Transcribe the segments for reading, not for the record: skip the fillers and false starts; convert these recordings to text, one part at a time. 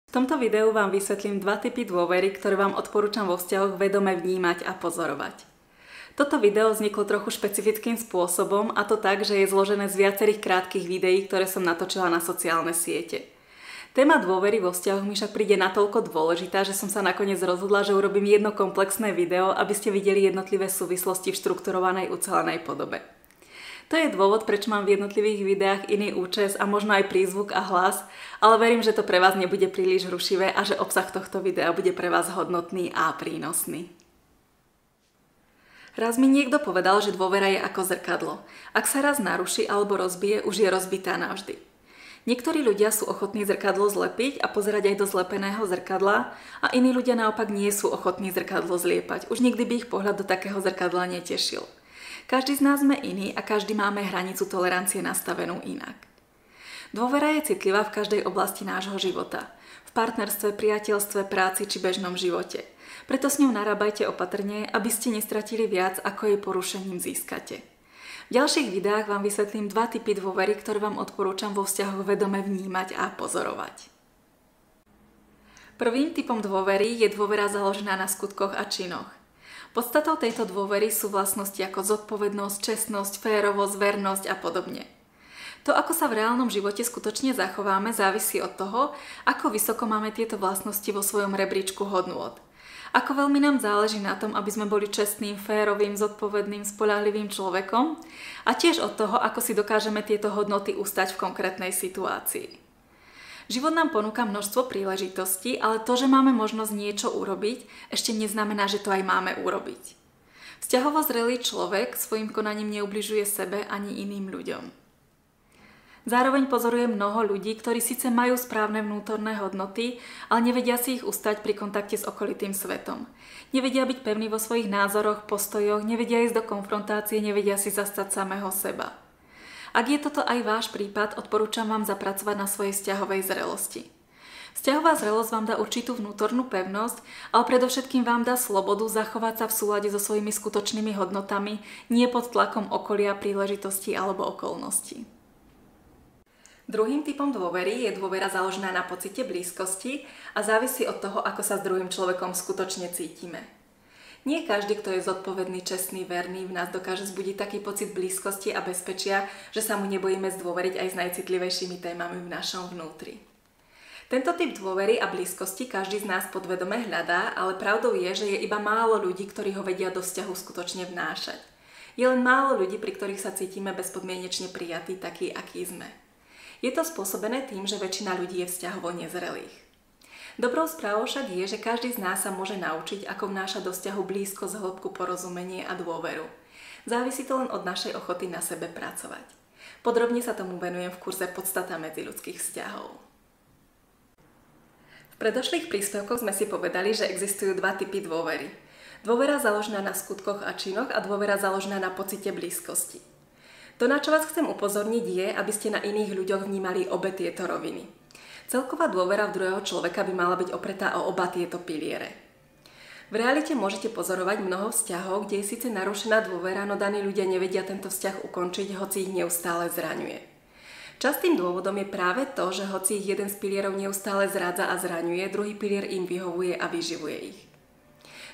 V tomto videu vám vysvetlím dva typy dôvery, ktoré vám odporúčam vo vzťahoch vedome vnímať a pozorovať. Toto video vzniklo trochu špecifickým spôsobom, a to tak, že je zložené z viacerých krátkych videí, ktoré som natočila na sociálne siete. Téma dôvery vo vzťahoch mi však príde natoľko dôležitá, že som sa nakoniec rozhodla, že urobím jedno komplexné video, aby ste videli jednotlivé súvislosti v štrukturovanej ucelenej podobe. To je dôvod, prečo mám v jednotlivých videách iný účes a možno aj prízvuk a hlas, ale verím, že to pre vás nebude príliš rušivé a že obsah tohto videa bude pre vás hodnotný a prínosný. Raz mi niekto povedal, že dôvera je ako zrkadlo. Ak sa raz naruší alebo rozbije, už je rozbitá navždy. Niektorí ľudia sú ochotní zrkadlo zlepiť a pozerať aj do zlepeného zrkadla a iní ľudia naopak nie sú ochotní zrkadlo zliepať. Už nikdy by ich pohľad do takého zrkadla netešil. Každý z nás sme iný a každý máme hranicu tolerancie nastavenú inak. Dôvera je citlivá v každej oblasti nášho života. V partnerstve, priateľstve, práci či bežnom živote. Preto s ňou narábajte opatrne, aby ste nestratili viac, ako jej porušením získate. V ďalších videách vám vysvetlím dva typy dôvery, ktoré vám odporúčam vo vzťahoch vedome vnímať a pozorovať. Prvým typom dôvery je dôvera založená na skutkoch a činoch. Podstatou tejto dôvery sú vlastnosti ako zodpovednosť, čestnosť, férovosť, vernosť a podobne. To, ako sa v reálnom živote skutočne zachováme, závisí od toho, ako vysoko máme tieto vlastnosti vo svojom rebríčku hodnôt. Ako veľmi nám záleží na tom, aby sme boli čestným, férovým, zodpovedným, spoľahlivým človekom a tiež od toho, ako si dokážeme tieto hodnoty ustať v konkrétnej situácii. Život nám ponúka množstvo príležitostí, ale to, že máme možnosť niečo urobiť, ešte neznamená, že to aj máme urobiť. Vzťahovo zrelý človek svojim konaním neubližuje sebe ani iným ľuďom. Zároveň pozorujem mnoho ľudí, ktorí síce majú správne vnútorné hodnoty, ale nevedia si ich ustať pri kontakte s okolitým svetom. Nevedia byť pevní vo svojich názoroch, postojoch, nevedia ísť do konfrontácie, nevedia si zastať samého seba. Ak je toto aj váš prípad, odporúčam vám zapracovať na svojej vzťahovej zrelosti. Vzťahová zrelosť vám dá určitú vnútornú pevnosť, ale predovšetkým vám dá slobodu zachovať sa v súlade so svojimi skutočnými hodnotami, nie pod tlakom okolia, príležitostí alebo okolností. Druhým typom dôvery je dôvera založená na pocite blízkosti a závisí od toho, ako sa s druhým človekom skutočne cítime. Nie každý, kto je zodpovedný, čestný, verný, v nás dokáže vzbudiť taký pocit blízkosti a bezpečia, že sa mu nebojíme zdôveriť aj s najcitlivejšími témami v našom vnútri. Tento typ dôvery a blízkosti každý z nás podvedome hľadá, ale pravdou je, že je iba málo ľudí, ktorí ho vedia do vzťahu skutočne vnášať. Je len málo ľudí, pri ktorých sa cítime bezpodmienečne prijatí takí, akí sme. Je to spôsobené tým, že väčšina ľudí je vzťahovo nezrelých. Dobrou správou však je, že každý z nás sa môže naučiť, ako vnášať do vzťahu blízkosť, hĺbku, porozumenie a dôveru. Závisí to len od našej ochoty na sebe pracovať. Podrobne sa tomu venujem v kurze Podstata medziľudských vzťahov. V predošlých príspevkoch sme si povedali, že existujú dva typy dôvery. Dôvera založená na skutkoch a činoch a dôvera založená na pocite blízkosti. To, na čo vás chcem upozorniť, je, aby ste na iných ľuďoch vnímali obe tieto roviny. Celková dôvera v druhého človeka by mala byť opretá o oba tieto piliere. V realite môžete pozorovať mnoho vzťahov, kde je síce narušená dôvera, no daní ľudia nevedia tento vzťah ukončiť, hoci ich neustále zraňuje. Častým dôvodom je práve to, že hoci ich jeden z pilierov neustále zrádza a zraňuje, druhý pilier im vyhovuje a vyživuje ich.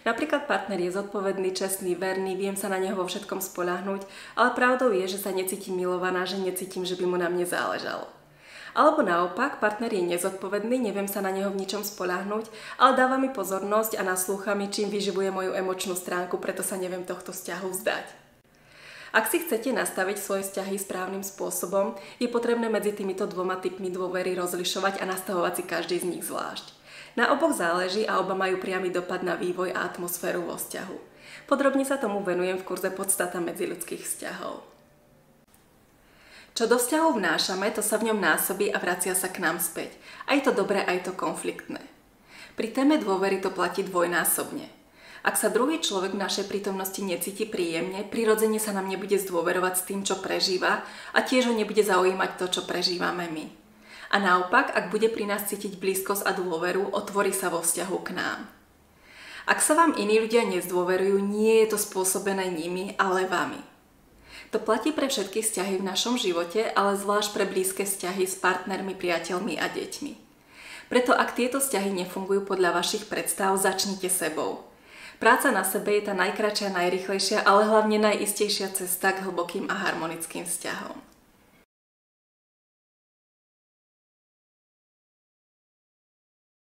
Napríklad partner je zodpovedný, čestný, verný, viem sa na neho vo všetkom spoľahnúť, ale pravdou je, že sa necítim milovaná, že necítim, že by mu na mne záležalo. Alebo naopak, partner je nezodpovedný, neviem sa na neho v ničom spoľahnúť, ale dáva mi pozornosť a naslúcha mi, čím vyživuje moju emočnú stránku, preto sa neviem tohto vzťahu vzdať. Ak si chcete nastaviť svoje vzťahy správnym spôsobom, je potrebné medzi týmito dvoma typmi dôvery rozlišovať a nastavovať si každý z nich zvlášť. Na oboch záleží a oba majú priamy dopad na vývoj a atmosféru vo vzťahu. Podrobne sa tomu venujem v kurze Podstata medziľudských vzťahov. Čo do vzťahu vnášame, to sa v ňom násobí a vracia sa k nám späť. Aj to dobré, aj to konfliktné. Pri téme dôvery to platí dvojnásobne. Ak sa druhý človek v našej prítomnosti necíti príjemne, prirodzene sa nám nebude zdôverovať s tým, čo prežíva a tiež ho nebude zaujímať to, čo prežívame my. A naopak, ak bude pri nás cítiť blízkosť a dôveru, otvorí sa vo vzťahu k nám. Ak sa vám iní ľudia nezdôverujú, nie je to spôsobené nimi, ale vami. To platí pre všetky vzťahy v našom živote, ale zvlášť pre blízke vzťahy s partnermi, priateľmi a deťmi. Preto ak tieto vzťahy nefungujú podľa vašich predstav, začnite sebou. Práca na sebe je tá najkratšia, najrýchlejšia, ale hlavne najistejšia cesta k hlbokým a harmonickým vzťahom.